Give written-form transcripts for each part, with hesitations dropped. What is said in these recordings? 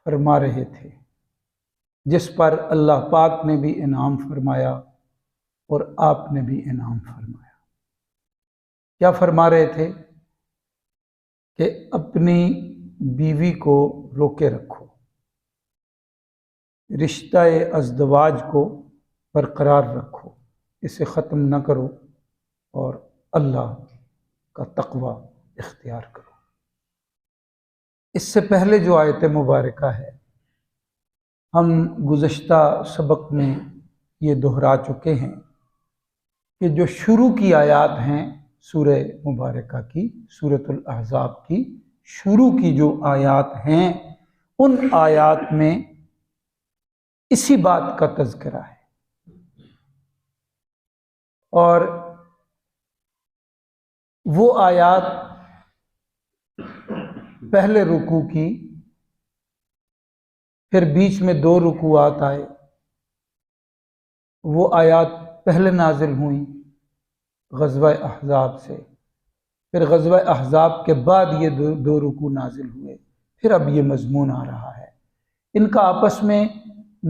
فرما رہے تھے، جس پر اللہ پاک نے بھی انعام فرمایا اور آپ نے بھی انعام فرمایا۔ کیا فرما رہے تھے؟ کہ اپنی بیوی کو روکے رکھو، رشتہ ازدواج کو برقرار رکھو، اسے ختم نہ کرو اور اللہ کا تقوی اختیار کرو۔ اس سے پہلے جو آیت مبارکہ ہے، ہم گزشتہ سبق میں یہ دہرا چکے ہیں کہ جو شروع کی آیات ہیں سورہ مبارکہ کی، سورۃ الاحزاب کی شروع کی جو آیات ہیں، ان آیات میں اسی بات کا تذکرہ ہے، اور وہ آیات پہلے رکوع کی، پھر بیچ میں 2 رکوعات آئے، وہ آیات پہلے نازل ہوئیں غزوہ احزاب سے، پھر غزوہ احزاب کے بعد یہ 2 رکوع نازل ہوئے، پھر اب یہ مضمون آ رہا ہے۔ ان کا آپس میں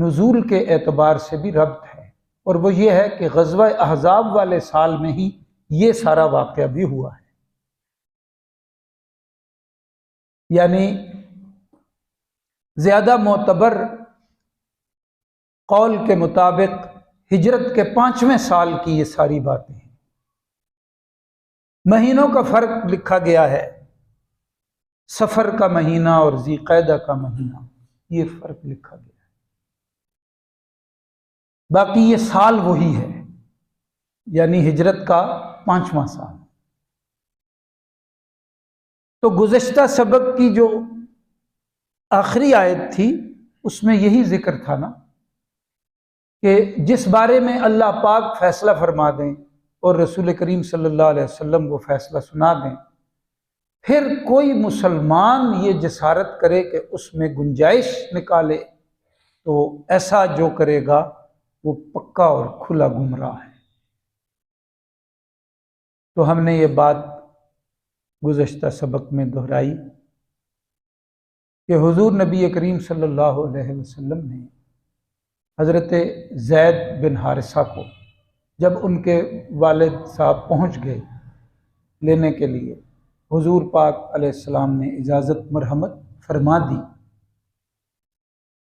نزول کے اعتبار سے بھی ربط ہے، اور وہ یہ ہے کہ غزوہ احزاب والے سال میں ہی یہ سارا واقعہ بھی ہوا ہے، یعنی زیادہ معتبر قول کے مطابق ہجرت کے 5ویں سال کی یہ ساری باتیں ہیں۔ مہینوں کا فرق لکھا گیا ہے، سفر کا مہینہ اور ذی قعدہ کا مہینہ، یہ فرق لکھا گیا ہے، باقی یہ سال وہی ہے، یعنی ہجرت کا 5واں سال۔ تو گزشتہ سبق کی جو آخری آیت تھی اس میں یہی ذکر تھا نا، کہ جس بارے میں اللہ پاک فیصلہ فرما دیں اور رسول کریم صلی اللہ علیہ وسلم وہ فیصلہ سنا دیں، پھر کوئی مسلمان یہ جسارت کرے کہ اس میں گنجائش نکالے، تو ایسا جو کرے گا وہ پکا اور کھلا گمراہ ہے۔ تو ہم نے یہ بات گزشتہ سبق میں دہرائی کہ حضور نبی کریم صلی اللہ علیہ وسلم نے حضرت زید بن حارثہ کو جب ان کے والد صاحب پہنچ گئے لینے کے لیے، حضور پاک علیہ السلام نے اجازت مرحمت فرما دی،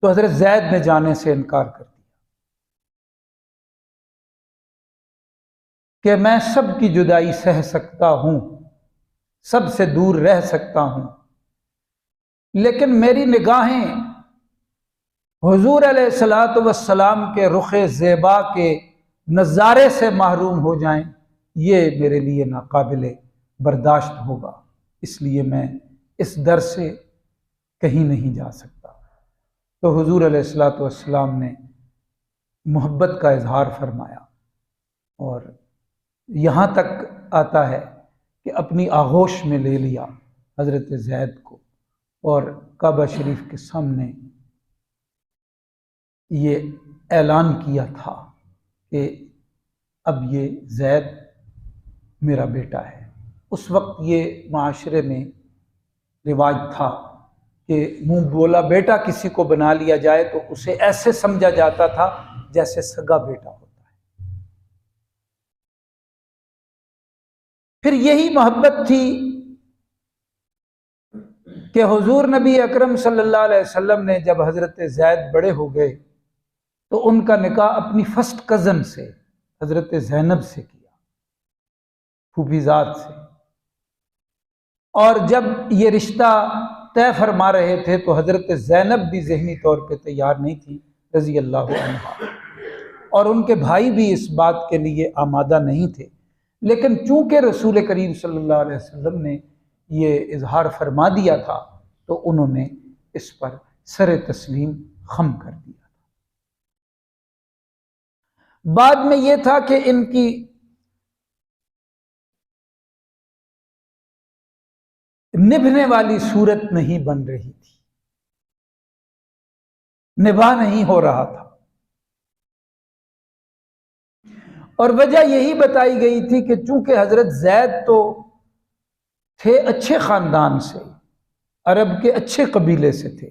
تو حضرت زید نے جانے سے انکار کر دیا کہ میں سب کی جدائی سہ سکتا ہوں، سب سے دور رہ سکتا ہوں، لیکن میری نگاہیں حضور علیہ الصلوۃ والسلام کے رخ زیبا کے نظارے سے محروم ہو جائیں، یہ میرے لیے ناقابل برداشت ہوگا، اس لیے میں اس در سے کہیں نہیں جا سکتا۔ تو حضور علیہ الصلوۃ والسلام نے محبت کا اظہار فرمایا، اور یہاں تک آتا ہے کہ اپنی آغوش میں لے لیا حضرت زید کو، اور کعبہ شریف کے سامنے یہ اعلان کیا تھا کہ اب یہ زید میرا بیٹا ہے۔ اس وقت یہ معاشرے میں رواج تھا کہ منہ بولا بیٹا کسی کو بنا لیا جائے تو اسے ایسے سمجھا جاتا تھا جیسے سگا بیٹا ہوتا ہے۔ پھر یہی محبت تھی کہ حضور نبی اکرم صلی اللہ علیہ وسلم نے جب حضرت زید بڑے ہو گئے تو ان کا نکاح اپنی فرسٹ کزن سے حضرت زینب سے کیا، پھوپھی ذات سے، اور جب یہ رشتہ طے فرما رہے تھے تو حضرت زینب بھی ذہنی طور پہ تیار نہیں تھی رضی اللہ عنہا، اور ان کے بھائی بھی اس بات کے لیے آمادہ نہیں تھے، لیکن چونکہ رسول کریم صلی اللہ علیہ وسلم نے یہ اظہار فرما دیا تھا تو انہوں نے اس پر سر تسلیم خم کر دیا تھا۔ بعد میں یہ تھا کہ ان کی نبھنے والی صورت نہیں بن رہی تھی، نباہ نہیں ہو رہا تھا، اور وجہ یہی بتائی گئی تھی کہ چونکہ حضرت زید تو تھے اچھے خاندان سے، عرب کے اچھے قبیلے سے تھے،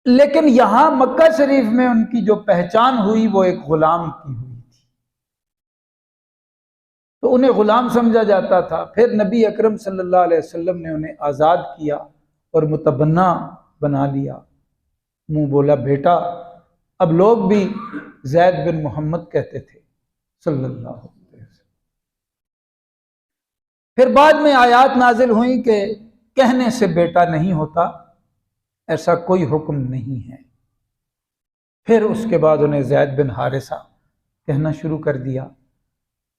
لیکن یہاں مکہ شریف میں ان کی جو پہچان ہوئی وہ ایک غلام کی ہوئی تھی، تو انہیں غلام سمجھا جاتا تھا۔ پھر نبی اکرم صلی اللہ علیہ وسلم نے انہیں آزاد کیا اور متبنہ بنا لیا، منہ بولا بیٹا۔ اب لوگ بھی زید بن محمد کہتے تھے صلی اللہ علیہ وسلم۔ پھر بعد میں آیات نازل ہوئیں کہ کہنے سے بیٹا نہیں ہوتا، ایسا کوئی حکم نہیں ہے۔ پھر اس کے بعد انہیں زید بن حارثہ کہنا شروع کر دیا۔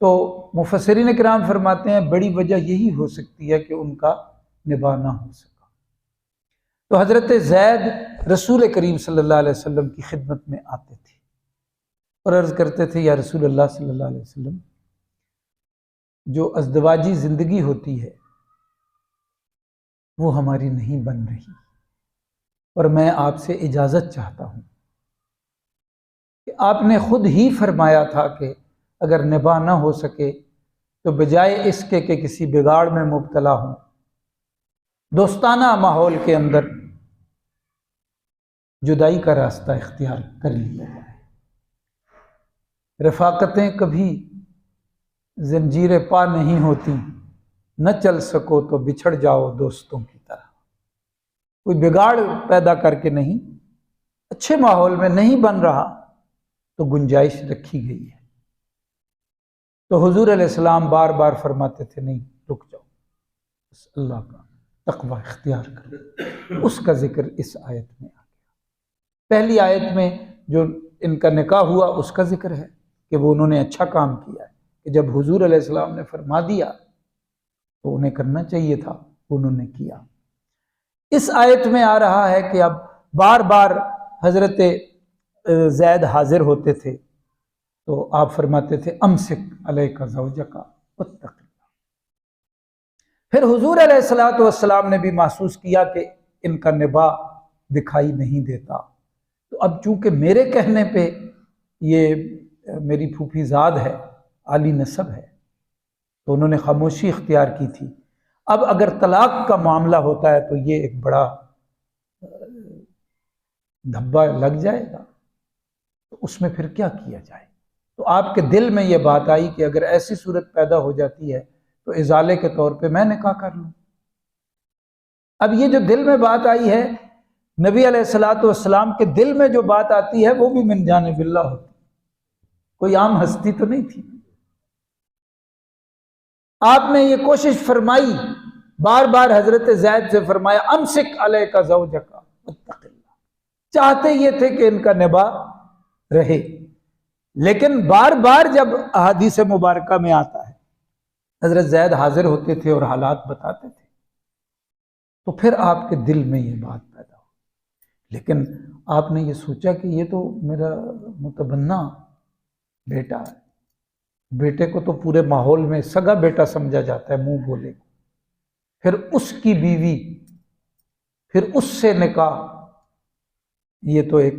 تو مفسرین کرام فرماتے ہیں بڑی وجہ یہی ہو سکتی ہے کہ ان کا نباہ نہ ہو سکا۔ تو حضرت زید رسول کریم صلی اللہ علیہ وسلم کی خدمت میں آتے تھے اور عرض کرتے تھے یا رسول اللہ صلی اللہ علیہ وسلم، جو ازدواجی زندگی ہوتی ہے وہ ہماری نہیں بن رہی، اور میں آپ سے اجازت چاہتا ہوں کہ آپ نے خود ہی فرمایا تھا کہ اگر نباہ نہ ہو سکے تو بجائے اس کے کہ کسی بگاڑ میں مبتلا ہوں، دوستانہ ماحول کے اندر جدائی کا راستہ اختیار کر لیا جائے۔ رفاقتیں کبھی زنجیر پا نہیں ہوتی، نہ چل سکو تو بچھڑ جاؤ دوستوں کی طرح۔ کوئی بگاڑ پیدا کر کے نہیں، اچھے ماحول میں نہیں بن رہا تو گنجائش رکھی گئی ہے۔ تو حضور علیہ السلام بار بار فرماتے تھے نہیں رک جاؤ، بس اللہ کا تقوی اختیار کرو۔ اس کا ذکر اس آیت میں آ گیا۔ پہلی آیت میں جو ان کا نکاح ہوا اس کا ذکر ہے کہ وہ انہوں نے اچھا کام کیا ہے، کہ جب حضور علیہ السلام نے فرما دیا تو انہیں کرنا چاہیے تھا، انہوں نے کیا۔ اس آیت میں آ رہا ہے کہ اب بار بار حضرت زید حاضر ہوتے تھے تو آپ فرماتے تھے امسک علیک زوجک واتق اللہ۔ پھر حضور علیہ السلام نے بھی محسوس کیا کہ ان کا نباہ دکھائی نہیں دیتا، تو اب چونکہ میرے کہنے پہ یہ میری پھوپھی زاد ہے، عالی نسب ہے، تو انہوں نے خاموشی اختیار کی تھی۔ اب اگر طلاق کا معاملہ ہوتا ہے تو یہ ایک بڑا دھبا لگ جائے گا، تو اس میں پھر کیا کیا جائے؟ تو آپ کے دل میں یہ بات آئی کہ اگر ایسی صورت پیدا ہو جاتی ہے تو ازالے کے طور پہ میں نکاح کر لوں۔ اب یہ جو دل میں بات آئی ہے، نبی علیہ السلام کے دل میں جو بات آتی ہے وہ بھی من جانب اللہ ہوتی، کوئی عام ہستی تو نہیں تھی۔ آپ نے یہ کوشش فرمائی، بار بار حضرت زید سے فرمایا امسک علیک زوجک واتق اللہ، چاہتے یہ تھے کہ ان کا نباہ رہے، لیکن بار بار جب احادیث مبارکہ میں آتا ہے حضرت زید حاضر ہوتے تھے اور حالات بتاتے تھے تو پھر آپ کے دل میں یہ بات پیدا ہو۔ لیکن آپ نے یہ سوچا کہ یہ تو میرا متبنہ بیٹا ہے، بیٹے کو تو پورے ماحول میں سگا بیٹا سمجھا جاتا ہے، منہ بولے کو، پھر اس کی بیوی، پھر اس سے نکاح، یہ تو ایک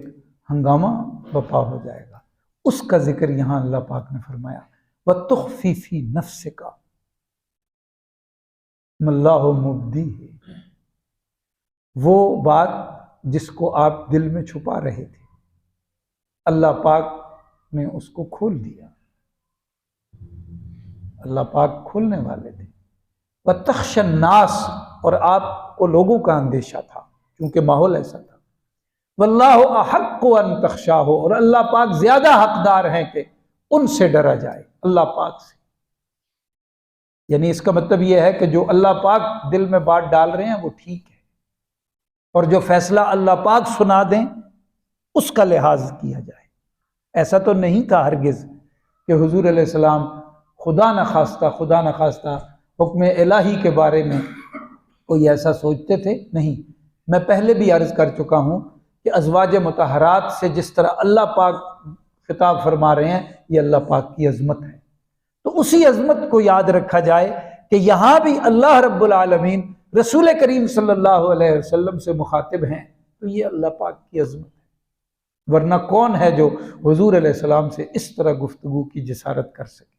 ہنگامہ بپا ہو جائے گا۔ اس کا ذکر یہاں اللہ پاک نے فرمایا وَتُخْفِي فِي نَفْسِكَ مَا اللَّهُ مُبْدِيهِ، وہ بات جس کو آپ دل میں چھپا رہے تھے اللہ پاک نے اس کو کھول دیا، اللہ پاک کھولنے والے تھے۔ وَتَخْشَى النَّاسَ، اور آپ کو لوگوں کا اندیشہ تھا کیونکہ ماحول ایسا تھا۔ وَاللَّهُ أَحَقُّ أَن تَخْشَاهُ، اور اللہ پاک زیادہ حقدار ہیں کہ ان سے ڈرا جائے، اللہ پاک سے۔ یعنی اس کا مطلب یہ ہے کہ جو اللہ پاک دل میں بات ڈال رہے ہیں وہ ٹھیک ہے، اور جو فیصلہ اللہ پاک سنا دیں اس کا لحاظ کیا جائے۔ ایسا تو نہیں تھا ہرگز کہ حضور علیہ السلام خدا نخواستہ حکم الہی کے بارے میں کوئی ایسا سوچتے تھے، نہیں۔ میں پہلے بھی عرض کر چکا ہوں کہ ازواج مطہرات سے جس طرح اللہ پاک خطاب فرما رہے ہیں یہ اللہ پاک کی عظمت ہے، تو اسی عظمت کو یاد رکھا جائے کہ یہاں بھی اللہ رب العالمین رسول کریم صلی اللہ علیہ وسلم سے مخاطب ہیں، تو یہ اللہ پاک کی عظمت ہے، ورنہ کون ہے جو حضور علیہ السلام سے اس طرح گفتگو کی جسارت کر سکے۔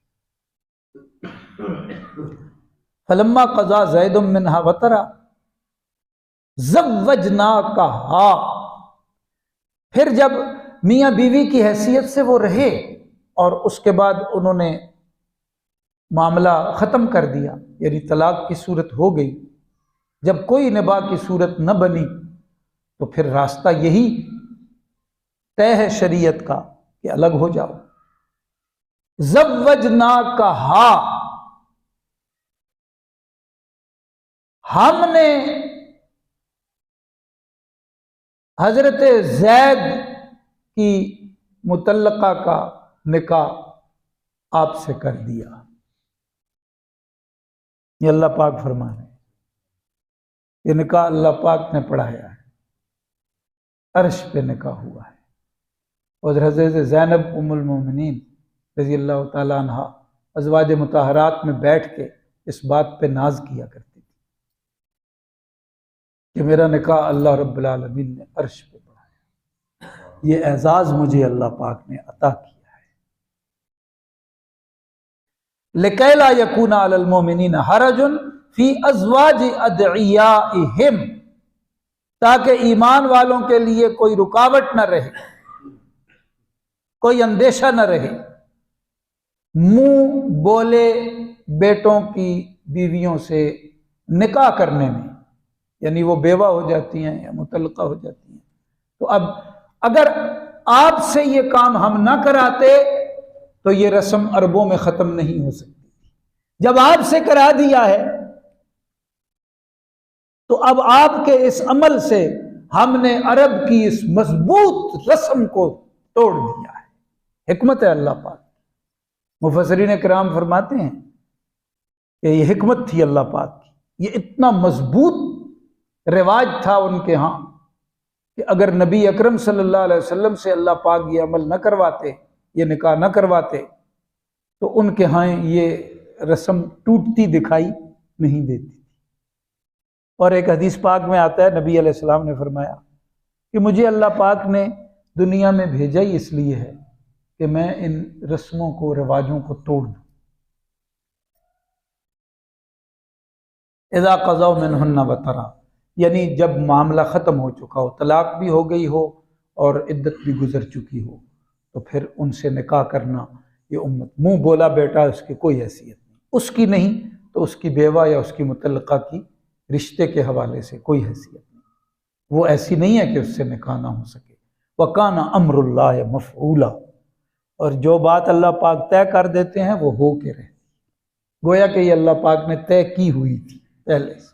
فلما قضا زید منها وطرا زوجناکہا، پھر جب میاں بیوی کی حیثیت سے وہ رہے اور اس کے بعد انہوں نے معاملہ ختم کر دیا، یعنی طلاق کی صورت ہو گئی، جب کوئی نباہ کی صورت نہ بنی تو پھر راستہ یہی طے ہے شریعت کا کہ الگ ہو جاؤ۔ زوجناکہا، ہم نے حضرت زید کی مطلقہ کا نکاح آپ سے کر دیا۔ یہ اللہ پاک فرما رہے ہیں، یہ نکاح اللہ پاک نے پڑھایا ہے، عرش پہ نکاح ہوا ہے۔ اور حضرت زینب ام المومنین رضی اللہ تعالیٰ عنہ ازواج مطہرات میں بیٹھ کے اس بات پہ ناز کیا کرتی تھی کہ میرا نکاح اللہ رب العالمین نے عرش پہ پڑھایا، یہ اعزاز مجھے اللہ پاک نے عطا کیا ہے۔ لِكَيْ لَا يَكُونَ عَلَى الْمُؤْمِنِينَ حَرَجٌ فِي أَزْوَاجِ أَدْعِيَائِهِمْ، تاکہ ایمان والوں کے لیے کوئی رکاوٹ نہ رہے، کوئی اندیشہ نہ رہے منہ بولے بیٹوں کی بیویوں سے نکاح کرنے میں، یعنی وہ بیوہ ہو جاتی ہیں یا مطلقہ ہو جاتی ہیں۔ تو اب اگر آپ سے یہ کام ہم نہ کراتے تو یہ رسم عربوں میں ختم نہیں ہو سکتی، جب آپ سے کرا دیا ہے تو اب آپ کے اس عمل سے ہم نے عرب کی اس مضبوط رسم کو توڑ دیا ہے۔ حکمت ہے اللہ پاک۔ مفسرین کرام فرماتے ہیں کہ یہ حکمت تھی اللہ پاک کی، یہ اتنا مضبوط رواج تھا ان کے ہاں کہ اگر نبی اکرم صلی اللہ علیہ وسلم سے اللہ پاک یہ عمل نہ کرواتے، یہ نکاح نہ کرواتے، تو ان کے ہاں یہ رسم ٹوٹتی دکھائی نہیں دیتی۔ اور ایک حدیث پاک میں آتا ہے، نبی علیہ السلام نے فرمایا کہ مجھے اللہ پاک نے دنیا میں بھیجا ہی اس لیے ہے کہ میں ان رسموں کو، رواجوں کو توڑ دوں۔ اذا قضوا منہن وطرا، یعنی جب معاملہ ختم ہو چکا ہو، طلاق بھی ہو گئی ہو اور عدت بھی گزر چکی ہو، تو پھر ان سے نکاح کرنا، یہ امت منہ بولا بیٹا اس کی کوئی حیثیت نہیں، اس کی نہیں تو اس کی بیوہ یا اس کی مطلقہ کی رشتے کے حوالے سے کوئی حیثیت نہیں، وہ ایسی نہیں ہے کہ اس سے نکاح نہ ہو سکے۔ وَكَانَ أَمْرُ اللَّهِ مَفْعُولًا، اور جو بات اللہ پاک طے کر دیتے ہیں وہ ہو کے رہتی، گویا کہ یہ اللہ پاک نے طے کی ہوئی تھی پہلے سے۔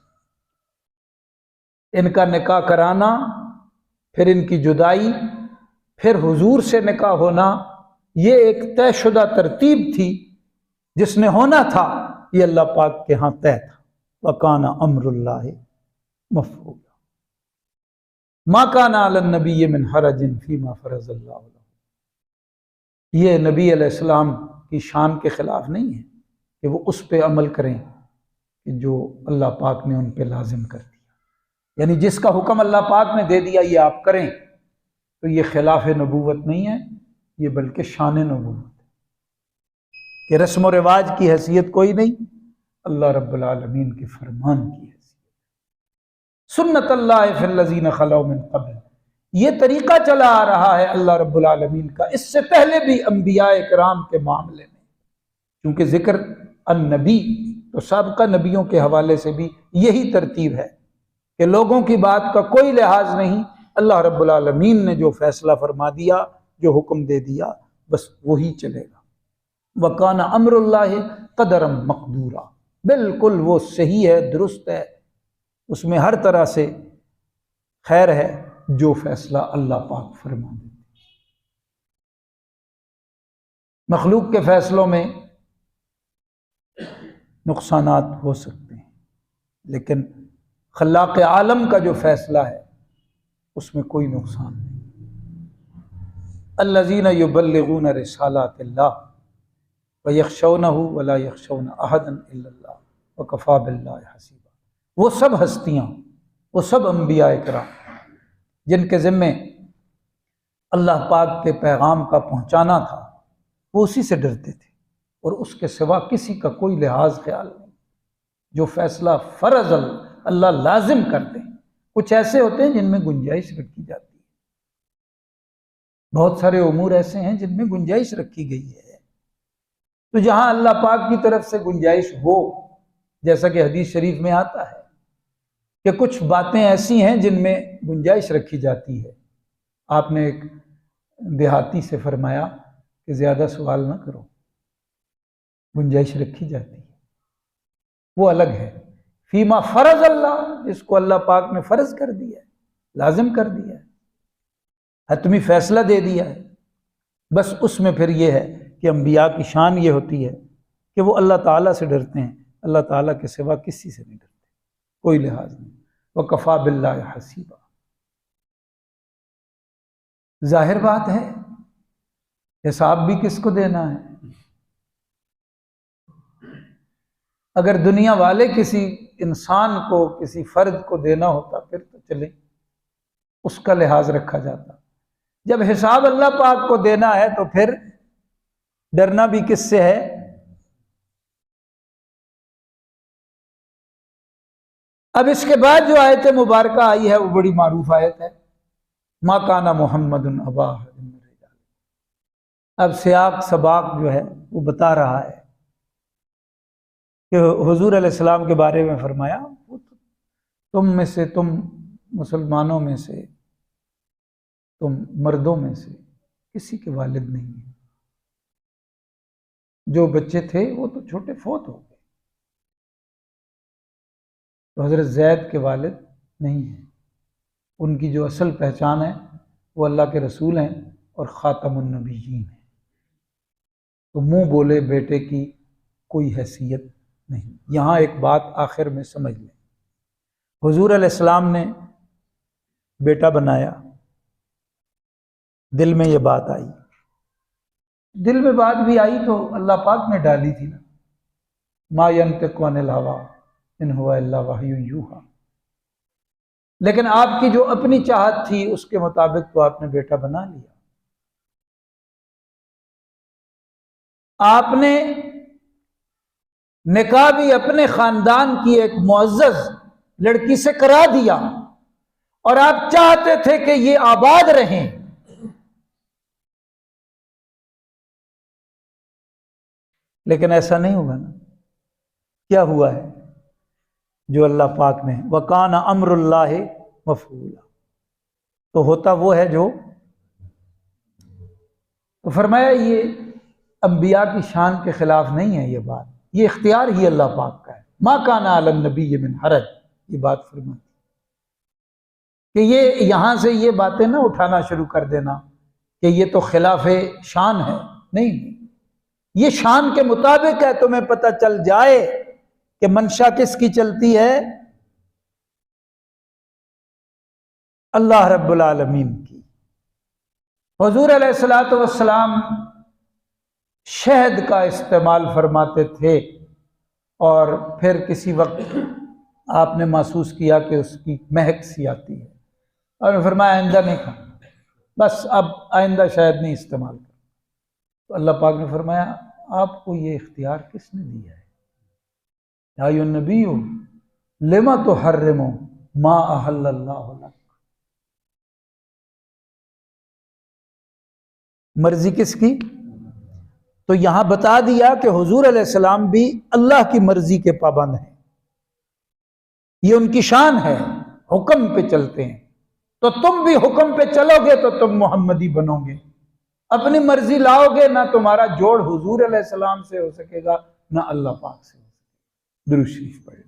ان کا نکاح کرانا، پھر ان کی جدائی، پھر حضور سے نکاح ہونا، یہ ایک طے شدہ ترتیب تھی، جس نے ہونا تھا، یہ اللہ پاک کے ہاں طے تھا۔ وَكَانَ أَمْرُ اللَّهِ مَفْعُولًا مَا كَانَ عَلَى النَّبِيِّ مِنْ حَرَجٍ فِيمَا فَرَضَ اللَّهُ لَهُ، یہ نبی علیہ السلام کی شان کے خلاف نہیں ہے کہ وہ اس پہ عمل کریں کہ جو اللہ پاک نے ان پہ لازم کر دیا، یعنی جس کا حکم اللہ پاک نے دے دیا یہ آپ کریں، تو یہ خلاف نبوت نہیں ہے، یہ بلکہ شان نبوت ہے کہ رسم و رواج کی حیثیت کوئی نہیں، اللہ رب العالمین کے فرمان کی حیثیت۔ سنت اللہ فی الذین خلو من قبل، یہ طریقہ چلا آ رہا ہے اللہ رب العالمین کا اس سے پہلے بھی انبیاء کرام کے معاملے میں، کیونکہ ذکر النبی تو سابقہ نبیوں کے حوالے سے بھی یہی ترتیب ہے کہ لوگوں کی بات کا کوئی لحاظ نہیں، اللہ رب العالمین نے جو فیصلہ فرما دیا، جو حکم دے دیا، بس وہی چلے گا۔ وَكَانَ أَمْرُ اللَّهِ قَدَرًا مَقْدُورًا، بالکل وہ صحیح ہے، درست ہے، اس میں ہر طرح سے خیر ہے جو فیصلہ اللہ پاک فرما دے۔ مخلوق کے فیصلوں میں نقصانات ہو سکتے ہیں، لیکن خلاق عالم کا جو فیصلہ ہے اس میں کوئی نقصان نہیں۔ الذین یبلغون رسالات اللہ ویخشونہ ولا یخشون احدا الا اللہ وکفی باللہ حسیبا، وہ سب ہستیاں، وہ سب انبیاء کرام جن کے ذمے اللہ پاک کے پیغام کا پہنچانا تھا، وہ اسی سے ڈرتے تھے اور اس کے سوا کسی کا کوئی لحاظ خیال نہیں۔ جو فیصلہ فرض اللہ لازم کر دیں، کچھ ایسے ہوتے ہیں جن میں گنجائش رکھی جاتی ہے، بہت سارے امور ایسے ہیں جن میں گنجائش رکھی گئی ہے، تو جہاں اللہ پاک کی طرف سے گنجائش ہو، جیسا کہ حدیث شریف میں آتا ہے کہ کچھ باتیں ایسی ہیں جن میں گنجائش رکھی جاتی ہے۔ آپ نے ایک دیہاتی سے فرمایا کہ زیادہ سوال نہ کرو، گنجائش رکھی جاتی ہے، وہ الگ ہے۔ فیما فرض اللہ، جس کو اللہ پاک نے فرض کر دیا ہے، لازم کر دیا ہے، حتمی فیصلہ دے دیا ہے، بس اس میں پھر یہ ہے کہ انبیاء کی شان یہ ہوتی ہے کہ وہ اللہ تعالیٰ سے ڈرتے ہیں، اللہ تعالیٰ کے سوا کسی سے نہیں ڈرتے، کوئی لحاظ نہیں۔ وَكَفَى بِاللَّهِ حَسِيبًا، ظاہر بات ہے حساب بھی کس کو دینا ہے؟ اگر دنیا والے کسی انسان کو، کسی فرد کو دینا ہوتا پھر تو چلے، اس کا لحاظ رکھا جاتا۔ جب حساب اللہ پاک کو دینا ہے تو پھر ڈرنا بھی کس سے ہے؟ اب اس کے بعد جو آیت مبارکہ آئی ہے وہ بڑی معروف آیت ہے، ما کان محمد ابا احد من رجالکم۔ اب سیاق سباق جو ہے وہ بتا رہا ہے کہ حضور علیہ السلام کے بارے میں فرمایا تم میں سے، تم مسلمانوں میں سے، تم مردوں میں سے کسی کے والد نہیں ہیں، جو بچے تھے وہ تو چھوٹے فوت ہو گئے، تو حضرت زید کے والد نہیں ہیں، ان کی جو اصل پہچان ہے وہ اللہ کے رسول ہیں اور خاتم النبیین ہیں، تو منہ بولے بیٹے کی کوئی حیثیت نہیں۔ یہاں ایک بات آخر میں سمجھ لیں، حضور علیہ السلام نے بیٹا بنایا، دل میں یہ بات آئی، دل میں بات بھی آئی تو اللہ پاک نے ڈالی تھی نا، ما ینطق عن الہویٰ ان ہوا الا وحی یوحیٰ، لیکن آپ کی جو اپنی چاہت تھی اس کے مطابق تو آپ نے بیٹا بنا لیا۔ آپ نے نکاح بھی اپنے خاندان کی ایک معزز لڑکی سے کرا دیا، اور آپ چاہتے تھے کہ یہ آباد رہیں، لیکن ایسا نہیں ہوگا نا۔ کیا ہوا ہے جو اللہ پاک نے وَكَانَ أَمْرُ اللَّهِ مَفْعُولًا، تو ہوتا وہ ہے جو، تو فرمایا یہ انبیاء کی شان کے خلاف نہیں ہے یہ بات، یہ اختیار ہی اللہ پاک کا ہے۔ مَا كَانَ عَلَى النَّبِيِّ مِنْ حَرَجٍ، یہ بات فرمائی کہ یہ یہاں سے یہ باتیں نہ اٹھانا شروع کر دینا کہ یہ تو خلاف شان ہے، نہیں، یہ شان کے مطابق ہے، تمہیں پتہ چل جائے کہ منشا کس کی چلتی ہے؟ اللہ رب العالمین کی۔ حضور علیہ السلام شہد کا استعمال فرماتے تھے، اور پھر کسی وقت آپ نے محسوس کیا کہ اس کی مہک سی آتی ہے، اور فرمایا آئندہ نہیں کھانا، بس اب آئندہ شہد نہیں استعمال کرنا۔ تو اللہ پاک نے فرمایا آپ کو یہ اختیار کس نے دیا ہے؟ یا ایھا النبی لما تحرم ما احل اللہ لک، مرضی کس کی؟ تو یہاں بتا دیا کہ حضور علیہ السلام بھی اللہ کی مرضی کے پابند ہیں، یہ ان کی شان ہے، حکم پہ چلتے ہیں، تو تم بھی حکم پہ چلو گے تو تم محمدی بنو گے، اپنی مرضی لاؤ گے نہ تمہارا جوڑ حضور علیہ السلام سے ہو سکے گا نہ اللہ پاک سے ہو سکے گا۔ درود شریف پڑھیں۔